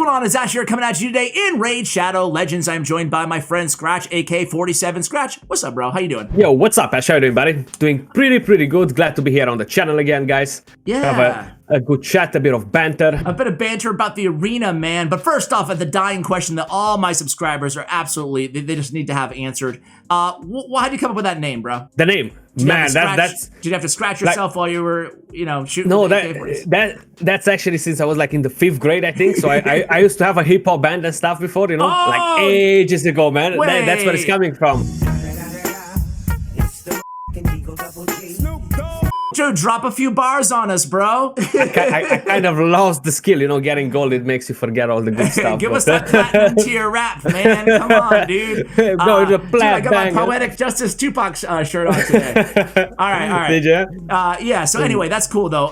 going on? It's Ash here coming at you today in Raid Shadow Legends. I'm joined by my friend Skratch, AK-47. Skratch, what's up, bro? How you doing? Yo, what's up, Ash? How you doing, buddy? Doing pretty good. Glad to be here on the channel again, guys. Yeah. Have a good chat, a bit of banter. A bit of banter about the arena, man. But first off, at the dying question that all my subscribers are absolutely, they just need to have answered. How'd you come up with that name, bro? The name? Man, that's... Did you have to scratch yourself while you were, shooting? No, that's actually since I was like in the 5th grade, I think. So I used to have a hip hop band and stuff before, like ages ago, man. That's where it's coming from. Joe, drop a few bars on us, bro. I kind of lost the skill, getting gold, it makes you forget all the good stuff. Give us that platinum tier rap, man. Come on, dude. No, it's a dude, I got banger. my Poetic Justice Tupac shirt on today. All right. Did you? Yeah, so anyway, that's cool, though.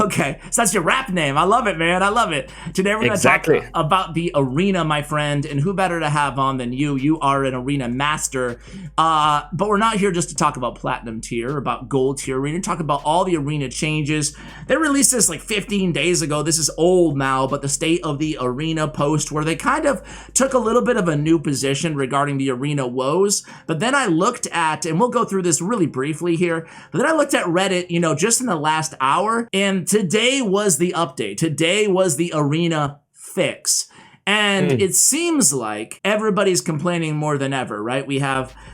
Okay, so that's your rap name. I love it, man. I love it. Today we're going to talk about the arena, my friend, and who better to have on than you. You are an arena master. But we're not here just to talk about platinum tier, about gold tier. We're going to talk about all the arena changes. They released this like 15 days ago. This is old now, but the state of the arena post where they kind of took a little bit of a new position regarding the arena woes. But then I looked at, and we'll go through this really briefly here, but then I looked at Reddit, just in the last hour, and today was the update. Today was the arena fix. And it seems like everybody's complaining more than ever, right?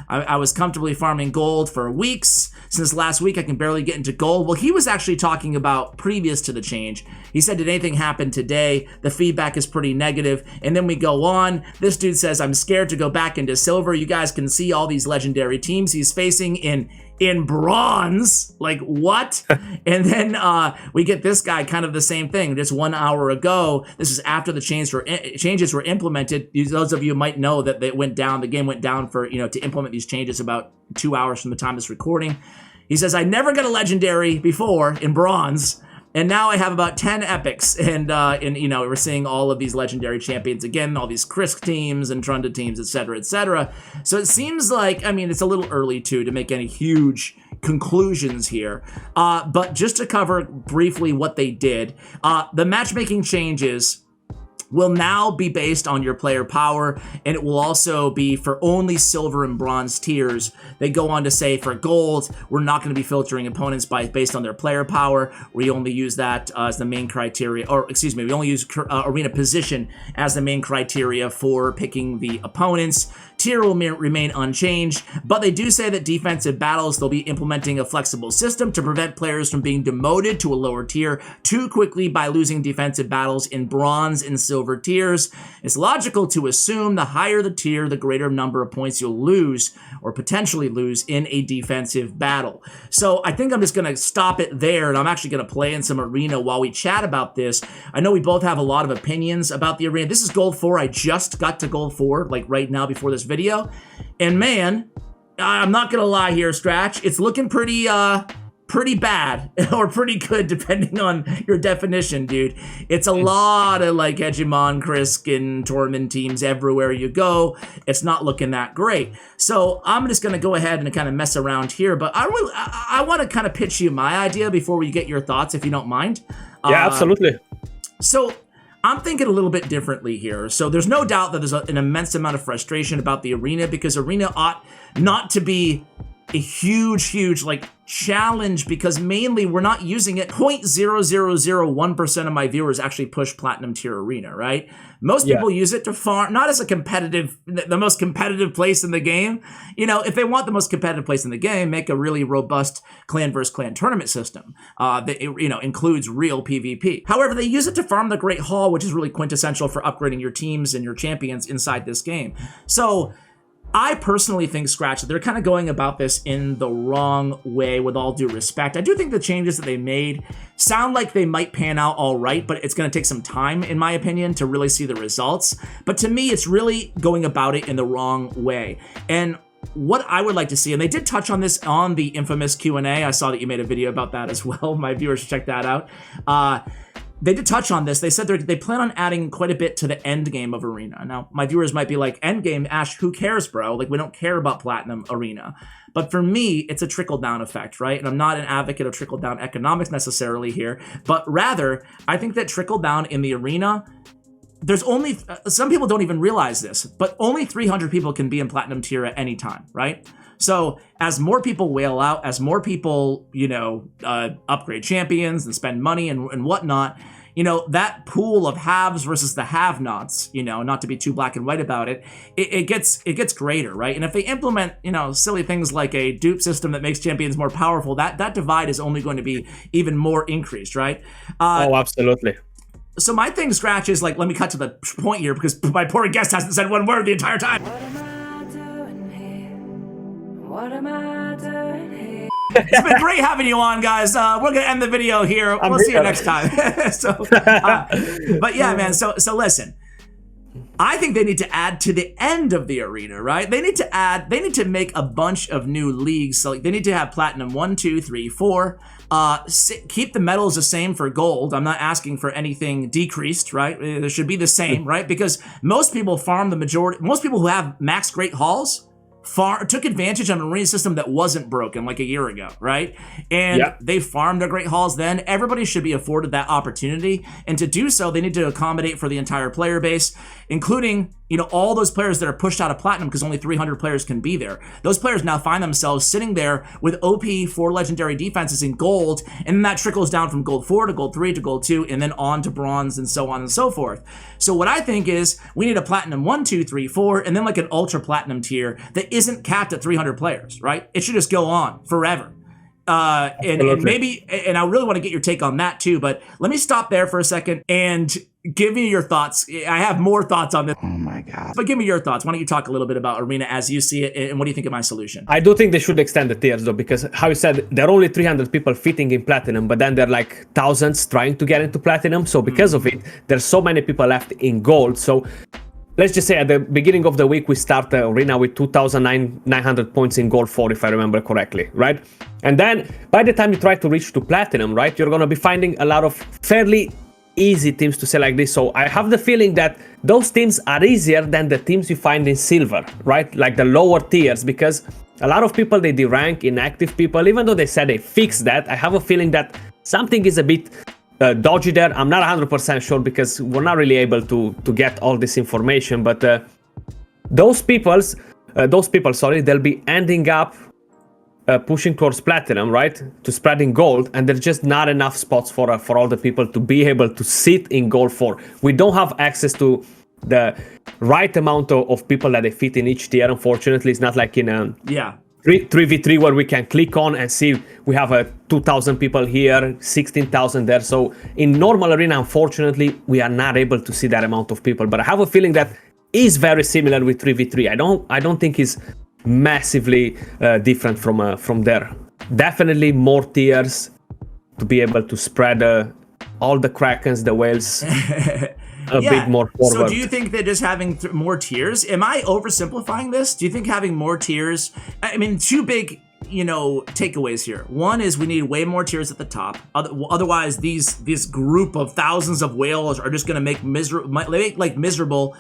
I was comfortably farming gold for weeks. Since last week, I can barely get into gold. Well, he was actually talking about previous to the change. He said, did anything happen today? The feedback is pretty negative. And then we go on. This dude says, I'm scared to go back into silver. You guys can see all these legendary teams he's facing in bronze. Like, what? And then we get this guy, kind of the same thing. Just 1 hour ago, this is after the changes were implemented. Those of you might know that they went down. The game went down for, to implement these changes about 2 hours from the time of this recording. He says, I never got a legendary before in bronze, and now I have about 10 epics, and we're seeing all of these legendary champions again, all these Krisk teams and Trunda teams, etc., etc. So it seems like, it's a little early to make any huge conclusions here, but just to cover briefly what they did, the matchmaking changes will now be based on your player power, and it will also be for only silver and bronze tiers. They go on to say for gold, we're not going to be filtering opponents based on their player power. We only use that as the main criteria, or excuse me, we only use arena position as the main criteria for picking the opponents. Tier will remain unchanged, but they do say that defensive battles, they'll be implementing a flexible system to prevent players from being demoted to a lower tier too quickly by losing defensive battles in bronze and silver tiers. It's logical to assume the higher the tier, the greater number of points you'll lose or potentially lose in a defensive battle. So I think I'm just going to stop it there, and I'm actually going to play in some arena while we chat about this. I know we both have a lot of opinions about the arena. This is gold 4. I just got to gold 4, like right now before this video. And man, I'm not going to lie here, Skratch. It's looking pretty bad or pretty good depending on your definition, dude. It's a lot of like Hegemon, Krisk, and tournament teams everywhere you go. It's not looking that great. So I'm just going to go ahead and kind of mess around here, but I want to kind of pitch you my idea before we get your thoughts, if you don't mind. Yeah, absolutely. So I'm thinking a little bit differently here. So there's no doubt that there's an immense amount of frustration about the arena, because arena ought not to be a huge like challenge, because mainly we're not using it. 0.0001% of my viewers actually push platinum tier arena, right? Most people use it to farm, not as a competitive, the most competitive place in the game. If they want the most competitive place in the game, make a really robust clan versus clan tournament system that includes real PvP. However, they use it to farm the Great Hall, which is really quintessential for upgrading your teams and your champions inside this game. So I personally think, Skratch, that they're kind of going about this in the wrong way, with all due respect. I do think the changes that they made sound like they might pan out all right, but it's going to take some time, in my opinion, to really see the results. But to me, it's really going about it in the wrong way. And what I would like to see, and they did touch on this on the infamous Q&A. I saw that you made a video about that as well. My viewers should check that out. They did touch on this. They said they plan on adding quite a bit to the end game of Arena. Now, my viewers might be like, end game, Ash, who cares, bro? Like, we don't care about Platinum Arena. But for me, it's a trickle-down effect, right? And I'm not an advocate of trickle-down economics necessarily here, but rather, I think that trickle-down in the arena there's only, some people don't even realize this, but only 300 people can be in platinum tier at any time, right? So as more people whale out, as more people, upgrade champions and spend money and whatnot, that pool of haves versus the have-nots, not to be too black and white about it, it gets greater, right? And if they implement, silly things like a dupe system that makes champions more powerful, that divide is only going to be even more increased, right? Oh, absolutely. So my thing, Skratch, is like, let me cut to the point here because my poor guest hasn't said one word the entire time. What am I doing here? What am I doing here? It's been great having you on, guys. We're gonna end the video here. We'll see you next time. But yeah, man. So listen. I think they need to add to the end of the arena, right? They need to make a bunch of new leagues. So like, they need to have platinum 1, 2, 3, 4. Keep the medals the same for gold. I'm not asking for anything decreased, right? There should be the same, right? Because most people farm most people who have max great hauls took advantage of an arena system that wasn't broken like a year ago, right? And they farmed their great hauls then. Everybody should be afforded that opportunity. And to do so, they need to accommodate for the entire player base, including, all those players that are pushed out of platinum because only 300 players can be there. Those players now find themselves sitting there with OP 4 legendary defenses in gold, and then that trickles down from gold 4 to gold 3 to gold 2, and then on to bronze and so on and so forth. So what I think is we need a platinum 1, 2, 3, 4, and then like an ultra platinum tier that isn't capped at 300 players, right? It should just go on forever. And maybe, and I really want to get your take on that too, but let me stop there for a second and give me your thoughts. I have more thoughts on this. Oh my God. But give me your thoughts. Why don't you talk a little bit about Arena as you see it, and what do you think of my solution? I do think they should extend the tiers though, because how you said, there are only 300 people fitting in platinum, but then there are like thousands trying to get into platinum. So because of it, there's so many people left in gold. So let's just say at the beginning of the week, we start the arena with 2,900 points in gold 4, if I remember correctly, right? And then by the time you try to reach to platinum, right, you're going to be finding a lot of fairly easy teams, to say like this. So I have the feeling that those teams are easier than the teams you find in silver, right? Like the lower tiers, because a lot of people, they derank inactive people, even though they said they fixed that. I have a feeling that something is a bit dodgy there. I'm not 100% sure because we're not really able to get all this information, but those people, they'll be ending up pushing towards platinum, right, to spreading gold, and there's just not enough spots for all the people to be able to sit in gold 4. We don't have access to the right amount of people that they fit in each tier. Unfortunately, it's not like in a 3v3 where we can click on and see we have 2,000 people here, 16,000 there. So in normal arena, unfortunately, we are not able to see that amount of people. But I have a feeling that is very similar with 3v3. I don't think it's massively different from there. Definitely more tiers to be able to spread all the krakens, the whales a bit more forward. So do you think that just having more tiers, am I oversimplifying this? Do you think having more tiers, I mean, two big takeaways here. One is we need way more tiers at the top. Otherwise, this group of thousands of whales are just going to make miserable,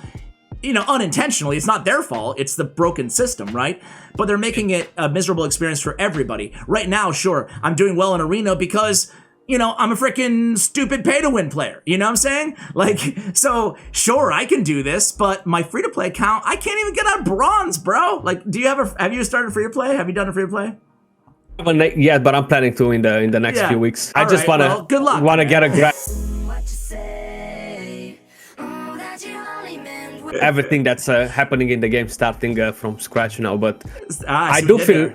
unintentionally. It's not their fault. It's the broken system, right? But they're making it a miserable experience for everybody. Right now, sure, I'm doing well in Arena because, I'm a freaking stupid pay-to-win player. You know what I'm saying? Like, so sure, I can do this, but my free-to-play account, I can't even get on bronze, bro. Like, have you started free-to-play? Have you done a free-to-play? Yeah, but I'm planning to in the next few weeks. I just want to get a grab. Everything that's happening in the game starting from scratch now, but I do feel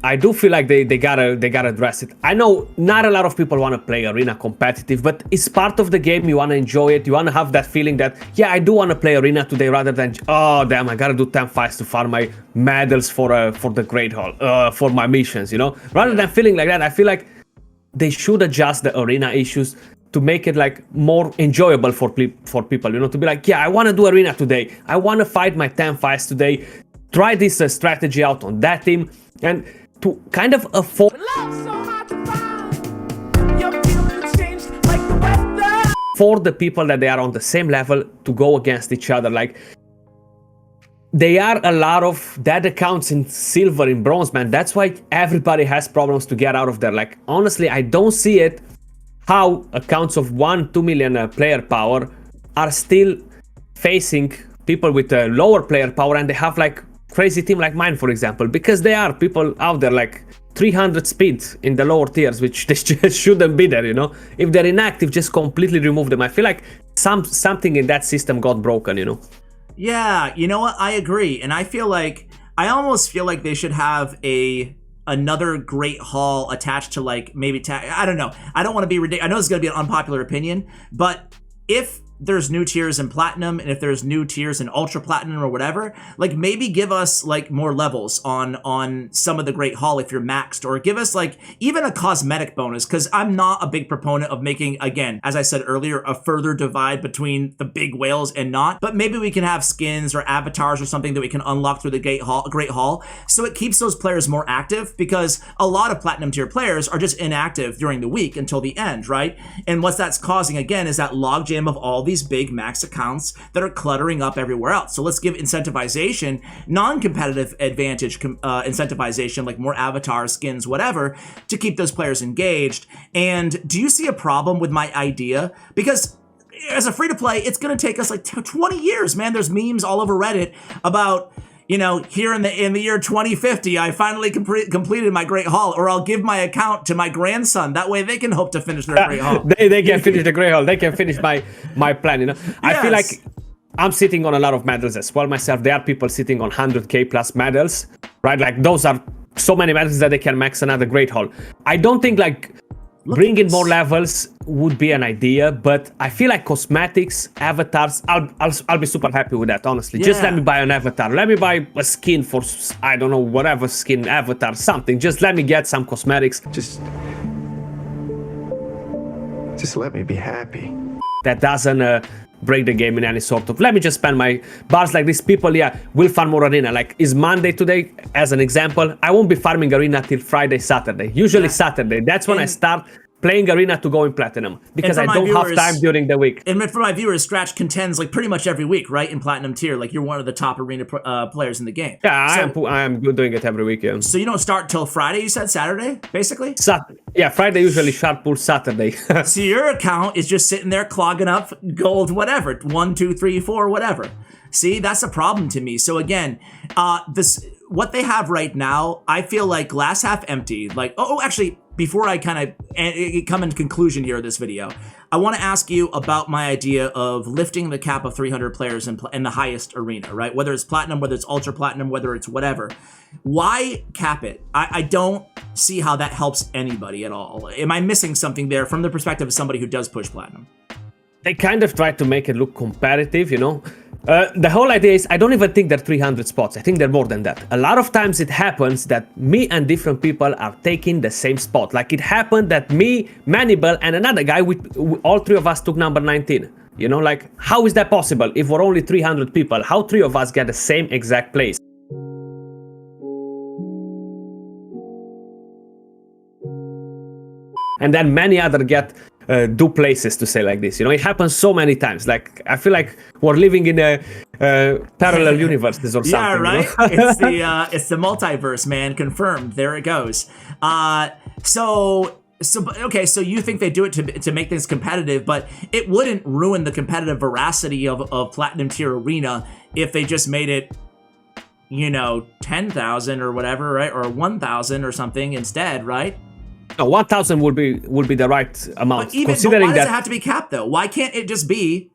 I do feel like they gotta address it. I know not a lot of people want to play Arena competitive, but it's part of the game. You want to enjoy it. You want to have that feeling that, yeah, I do want to play Arena today rather than, oh damn, I gotta do 10 fights to farm my medals for the Great Hall, for my missions, rather than feeling like that. I feel like they should adjust the Arena issues to make it like more enjoyable for people, to be like, yeah, I want to do Arena today. I want to fight my 10 fights today. Try this strategy out on that team, and to kind of afford for the people that they are on the same level to go against each other. Like, there are a lot of dead accounts in silver, in bronze, man. That's why everybody has problems to get out of there. Like, honestly, I don't see it how accounts of 1-2 million player power are still facing people with a lower player power, and they have like crazy team like mine, for example, because there are people out there like 300 speed in the lower tiers, which they just shouldn't be there, you know? If they're inactive, just completely remove them. I feel like something in that system got broken, you know? Yeah, you know what? I agree. And I almost feel like they should have another Great Hall attached to like maybe, I don't know. I don't want to be ridiculous. I know it's going to be an unpopular opinion, but if there's new tiers in platinum and if there's new tiers in ultra platinum or whatever, like maybe give us like more levels on some of the Great Hall if you're maxed, or give us like even a cosmetic bonus, because I'm not a big proponent of making, again, as I said earlier, a further divide between the big whales and not, but maybe we can have skins or avatars or something that we can unlock through the Great Hall so it keeps those players more active, because a lot of platinum tier players are just inactive during the week until the end, right? And what that's causing again is that logjam of all these big max accounts that are cluttering up everywhere else. So let's give incentivization, non-competitive advantage incentivization, like more avatar skins, whatever, to keep those players engaged. And do you see a problem with my idea? Because as a free-to-play, it's going to take us like 20 years, man. There's memes all over Reddit about, you know, here in the year 2050, I finally completed my Great Hall, or I'll give my account to my grandson. That way they can hope to finish their Great Hall. They can finish the Great Hall. They can finish my plan, you know? Yes. I feel like I'm sitting on a lot of medals as well myself. There are people sitting on 100k plus medals, right? Like those are so many medals that they can max another Great Hall. I don't think like bringing more levels would be an idea, but I feel like cosmetics, avatars, I'll be super happy with that, honestly. Yeah. Just let me buy an avatar. Let me buy a skin for, I don't know, whatever skin, avatar, something. Just let me get some cosmetics. Just let me be happy. That doesn't break the game in any sort of, let me just spend my bars like these people, will farm more arena. Like, is Monday today, as an example, I won't be farming arena till Friday, Saturday. Usually Saturday. That's when I start playing arena to go in platinum, because I don't have time during the week. And for my viewers, Skratch contends like pretty much every week, right? In platinum tier, like you're one of the top arena players in the game. Yeah, I am doing it every week. Yeah. So you don't start till Friday? You said Saturday, basically. Yeah, Friday usually sharp pull Saturday. So your account is just sitting there clogging up gold, whatever, 1, 2, 3, 4, whatever. See, that's a problem to me. So again, what they have right now, I feel like glass half empty. Like, actually, before I kind of come in conclusion here of this video, I want to ask you about my idea of lifting the cap of 300 players in the highest arena, right? Whether it's platinum, whether it's ultra platinum, whether it's whatever. Why cap it? I don't see how that helps anybody at all. Am I missing something there from the perspective of somebody who does push platinum? They kind of try to make it look competitive, you know? The whole idea is, I don't even think there are 300 spots. I think there are more than that. A lot of times it happens that me and different people are taking the same spot. Like it happened that me, Manibel, and another guy, all three of us took number 19. You know, like, how is that possible? If we're only 300 people, how three of us get the same exact place? And then many other get do places, to say like this, you know. It happens so many times. Like, I feel like we're living in a parallel universes or something. Yeah, right. You know? It's the multiverse, man. Confirmed. There it goes. So you think they do it to make things competitive, but it wouldn't ruin the competitive veracity of Platinum Tier Arena if they just made it, you know, 10,000 or whatever, right? Or 1,000 or something instead, right? No, 1,000 would be the right amount. But why does it have to be capped though? Why can't it just be,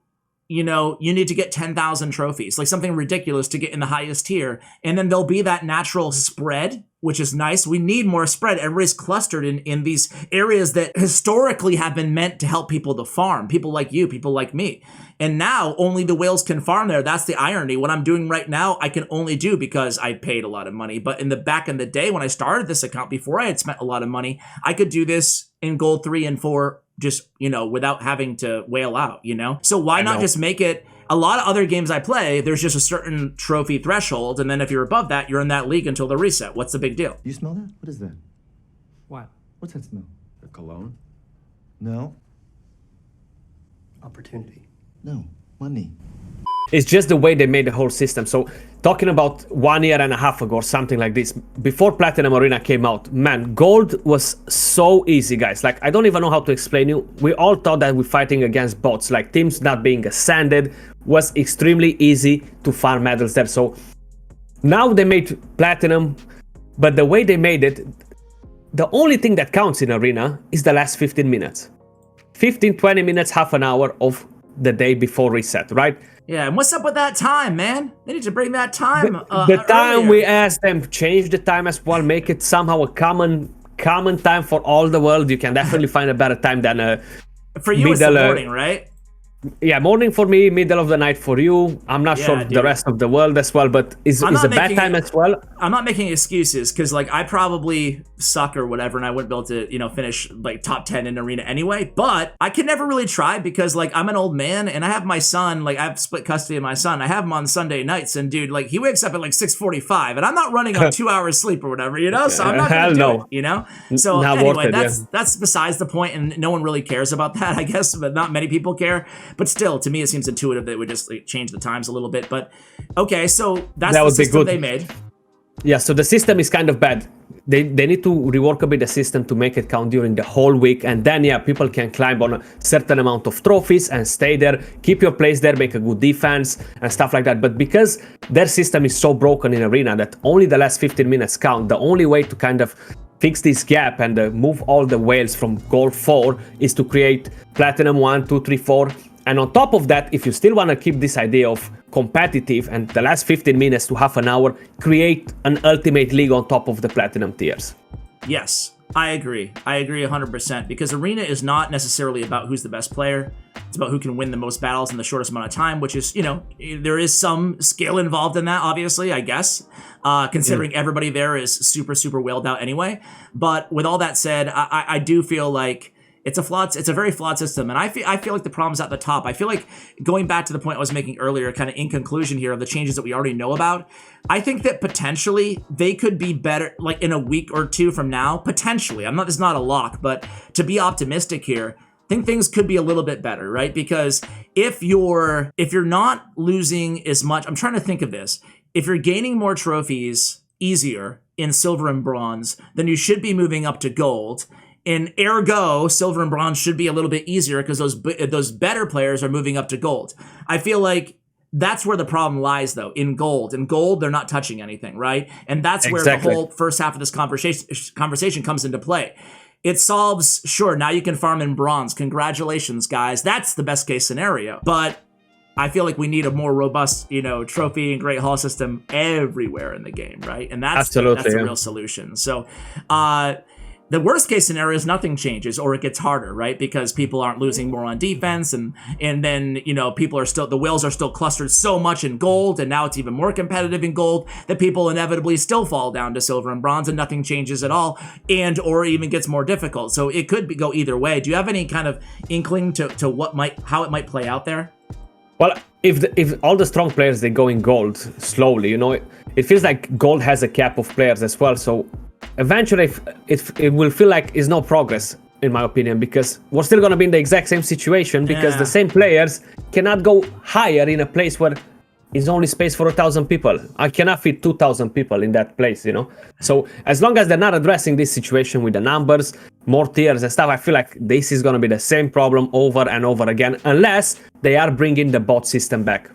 you know, you need to get 10,000 trophies, like something ridiculous to get in the highest tier, and then there'll be that natural spread, which is nice. We need more spread. Everybody's clustered in these areas that historically have been meant to help people to farm, people like you, people like me. And now only the whales can farm there. That's the irony. What I'm doing right now, I can only do because I paid a lot of money. But back in the day when I started this account, before I had spent a lot of money, I could do this in gold 3 and 4, just, you know, without having to whale out, you know? So why not just make it, a lot of other games I play, there's just a certain trophy threshold, and then if you're above that, you're in that league until the reset. What's the big deal? You smell that? What is that? What? What's that smell? A cologne? No. Opportunity. No. Money. It's just the way they made the whole system. So talking about 1 year and a half ago or something like this, before Platinum Arena came out, man, gold was so easy, guys. Like, I don't even know how to explain you. We all thought that we're fighting against bots, like teams not being ascended was extremely easy to farm medals there. So now they made Platinum, but the way they made it, the only thing that counts in Arena is the last 15 minutes. 15, 20 minutes, half an hour of the day before reset, right? Yeah, and what's up with that time, man? They need to bring that time the time earlier. we asked them, change the time as well, make it somehow a common time for all the world. You can definitely find a better time than for you, middle, it's the morning, right? Yeah, morning for me, middle of the night for you. I'm not sure the rest of the world as well, but is a bad time as well? I'm not making excuses because like I probably suck or whatever, and I wouldn't be able to, you know, finish like top 10 in Arena anyway. But I can never really try because like I'm an old man and I have my son. Like I have split custody of my son. I have him on Sunday nights, and dude, like he wakes up at like 6:45, and I'm not running on 2 hours sleep or whatever, you know. So I'm not gonna do it, you know. So anyway, that's besides the point, and no one really cares about that, I guess. But not many people care. But still, to me, it seems intuitive that it would just like, change the times a little bit. But okay, so that's the system they made. Yeah, so the system is kind of bad. They need to rework a bit the system to make it count during the whole week, and then yeah, people can climb on a certain amount of trophies and stay there, keep your place there, make a good defense and stuff like that. But because their system is so broken in Arena that only the last 15 minutes count, the only way to kind of fix this gap and move all the whales from Gold 4 is to create Platinum 1, 2, 3, 4. And on top of that, if you still want to keep this idea of competitive and the last 15 minutes to half an hour, create an Ultimate League on top of the Platinum tiers. Yes, I agree. I agree 100% because Arena is not necessarily about who's the best player. It's about who can win the most battles in the shortest amount of time, which is, you know, there is some skill involved in that, obviously, I guess, considering everybody there is super, super whaled out anyway. But with all that said, I do feel like it's a very flawed system, and I feel like the problem's at the top. I feel like going back to the point I was making earlier, kind of in conclusion here of the changes that we already know about, I think that potentially they could be better, like in a week or two from now, potentially. It's not a lock, but to be optimistic here, I think things could be a little bit better, right? Because if you're not losing as much, I'm trying to think of this. If you're gaining more trophies easier in silver and bronze, then you should be moving up to gold. And ergo, silver and bronze should be a little bit easier because those better players are moving up to gold. I feel like that's where the problem lies, though, in gold. In gold, they're not touching anything, right? And that's where the whole first half of this conversation comes into play. It solves, sure, now you can farm in bronze. Congratulations, guys. That's the best case scenario. But I feel like we need a more robust, you know, trophy and Great Hall system everywhere in the game, right? And that's the real solution. So, the worst case scenario is nothing changes or it gets harder, right? Because people aren't losing more on defense, and then, you know, the whales are still clustered so much in gold, and now it's even more competitive in gold that people inevitably still fall down to silver and bronze and nothing changes at all, or even gets more difficult. So it could go either way. Do you have any kind of inkling to how it might play out there? Well, if all the strong players, they go in gold slowly, you know, it feels like gold has a cap of players as well. So eventually it will feel like it's no progress, in my opinion, because we're still going to be in the exact same situation because the same players cannot go higher in a place where is only space for 1,000 people. I cannot fit 2,000 people in that place, you know? So as long as they're not addressing this situation with the numbers, more tiers and stuff, I feel like this is going to be the same problem over and over again, unless they are bringing the bot system back.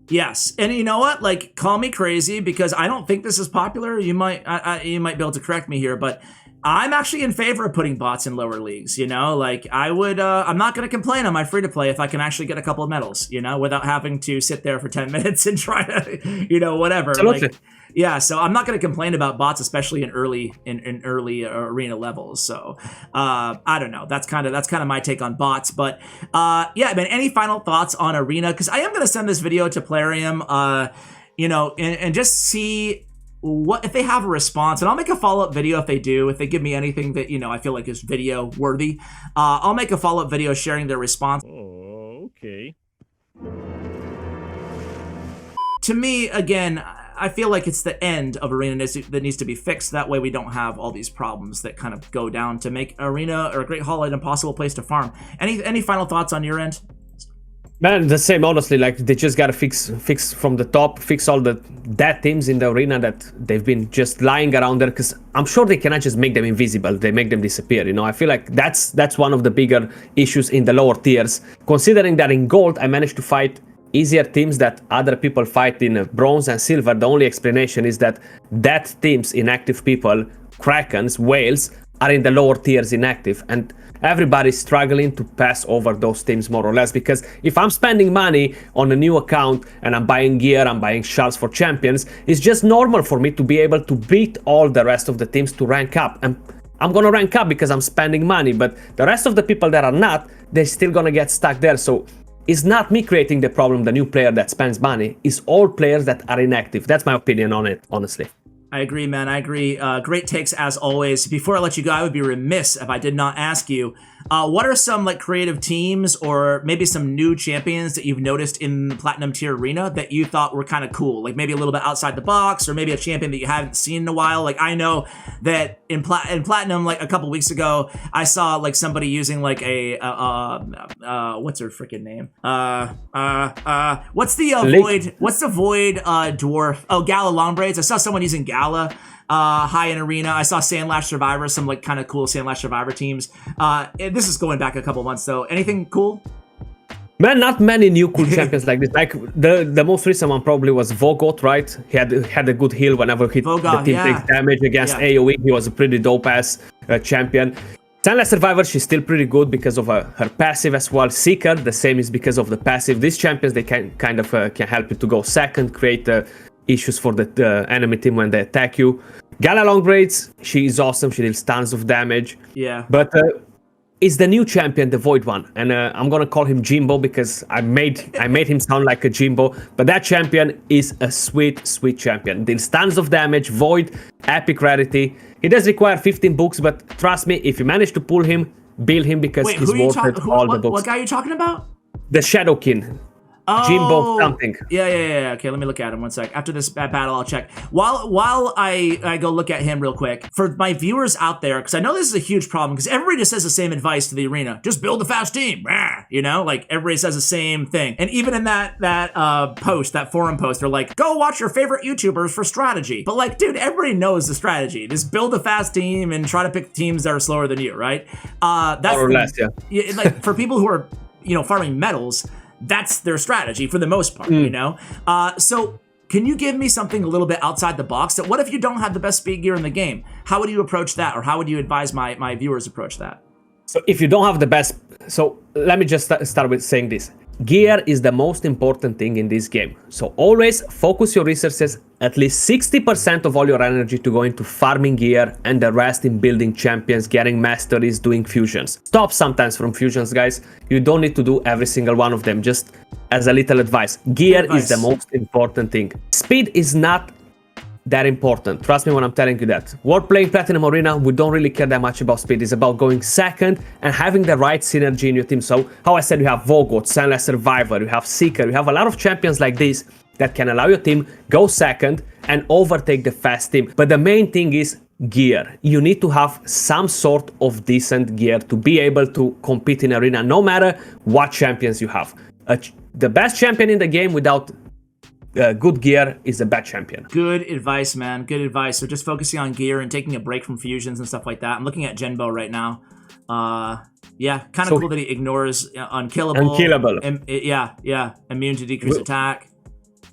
Yes, and you know what? Like, call me crazy because I don't think this is popular. You might be able to correct me here, but I'm actually in favor of putting bots in lower leagues. You know, like I would. I'm not going to complain on my free to play if I can actually get a couple of medals. You know, without having to sit there for 10 minutes and try to, you know, whatever. Absolutely. Like, yeah, so I'm not going to complain about bots, especially in early arena levels. So I don't know. That's kind of my take on bots. But yeah, man. Any final thoughts on arena? Because I am going to send this video to Plarium, you know, and just see what if they have a response, and I'll make a follow-up video if they do. If they give me anything that, you know, I feel like is video worthy, I'll make a follow-up video sharing their response. Oh, okay. To me, again, I feel like it's the end of Arena that needs to be fixed. That way we don't have all these problems that kind of go down to make Arena or Great Hall an impossible place to farm. Any final thoughts on your end? Man, the same, honestly. Like, they just gotta fix from the top, fix all the dead teams in the arena that they've been just lying around there. Because I'm sure they cannot just make them invisible. They make them disappear. You know, I feel like that's one of the bigger issues in the lower tiers. Considering that in gold, I managed to fight easier teams that other people fight in bronze and silver. The only explanation is that dead teams, inactive people, krakens, whales, are in the lower tiers inactive, and everybody's struggling to pass over those teams more or less, because if I'm spending money on a new account and I'm buying gear, I'm buying shards for champions, it's just normal for me to be able to beat all the rest of the teams to rank up. And I'm gonna rank up because I'm spending money, but the rest of the people that are not, they're still gonna get stuck there. So it's not me creating the problem, the new player that spends money, it's all players that are inactive. That's my opinion on it, honestly. I agree, man. I agree. Great takes as always. Before I let you go, I would be remiss if I did not ask you, what are some like creative teams or maybe some new champions that you've noticed in the Platinum tier arena that you thought were kind of cool? Like maybe a little bit outside the box, or maybe a champion that you haven't seen in a while. Like I know that in Platinum, like a couple weeks ago, I saw like somebody using like a what's her freaking name? What's the void? What's the void dwarf? Oh, Gala Longbraids. I saw someone using Gala high in arena. I saw Sandlash Survivor, some like kind of cool Sandlash Survivor teams. This is going back a couple months though. Anything cool? Man, not many new cool champions like this. Like the most recent one probably was Vogot, right? He had a good heal whenever the team takes damage against AoE. He was a pretty dope ass champion. Sandlash Survivor, she's still pretty good because of her passive as well. Seeker, the same is because of the passive. These champions, they can kind of can help you to go second, create issues for the enemy team when they attack you. Gala Longbraids, she is awesome. She deals tons of damage. Yeah. But it's the new champion, the Void one, and I'm gonna call him Jimbo because I made him sound like a Jimbo. But that champion is a sweet champion. Deals tons of damage, Void, epic rarity. He does require 15 books, but trust me, if you manage to pull him, build him because he's worth it. All the books. What guy are you talking about? The Shadowkin. Oh, Jimbo something. Yeah. Okay, let me look at him one sec. After this battle, I'll check. While I go look at him real quick, for my viewers out there, because I know this is a huge problem, because everybody just says the same advice to the arena. Just build a fast team. You know, like everybody says the same thing. And even in that post, that forum post, they're like, go watch your favorite YouTubers for strategy. But like, dude, everybody knows the strategy. Just build a fast team and try to pick teams that are slower than you, right? That's more or less, yeah. Like for people who are, farming medals, that's their strategy for the most part, you know? So can you give me something a little bit outside the box? That what if you don't have the best speed gear in the game? How would you approach that? Or how would you advise my viewers approach that? So if you don't have the best, so let me just start with saying this. Gear is the most important thing in this game. So always focus your resources, at least 60% of all your energy to go into farming gear and the rest in building champions, getting masteries, doing fusions. Stop sometimes from fusions, guys. You don't need to do every single one of them. Just as a little advice, gear is the most important thing. Speed is not that important. Trust me when I'm telling you that. We're playing Platinum Arena, we don't really care that much about speed. It's about going second and having the right synergy in your team. So, how I said, you have Vogot, Sandlash Survivor, you have Seeker, you have a lot of champions like this that can allow your team go second and overtake the fast team. But the main thing is gear. You need to have some sort of decent gear to be able to compete in arena, no matter what champions you have. The best champion in the game without good gear is a bad champion. Good advice, man. Good advice. So just focusing on gear and taking a break from fusions and stuff like that. I'm looking at Genbo right now. Yeah, kind of cool that he ignores unkillable. Yeah. Immune to decreased attack.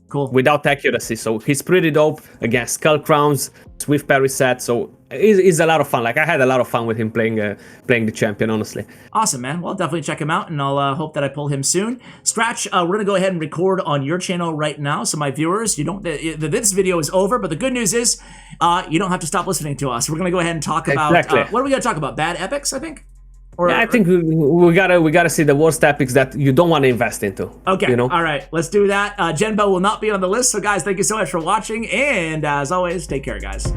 Cool. Without accuracy, so he's pretty dope against Skull Crowns, Swift Parry set, so it's a lot of fun. Like, I had a lot of fun with him playing the champion, honestly. Awesome, man. Well, definitely check him out, and I'll hope that I pull him soon. Skratch, we're gonna go ahead and record on your channel right now, so my viewers, this video is over, but the good news is, you don't have to stop listening to us. We're gonna go ahead and talk about, what are we gonna talk about? Bad epics, I think? I think we gotta see the worst epics that you don't want to invest into. Okay, all right, let's do that. Genbo will not be on the list, so guys, thank you so much for watching, and as always, take care, guys.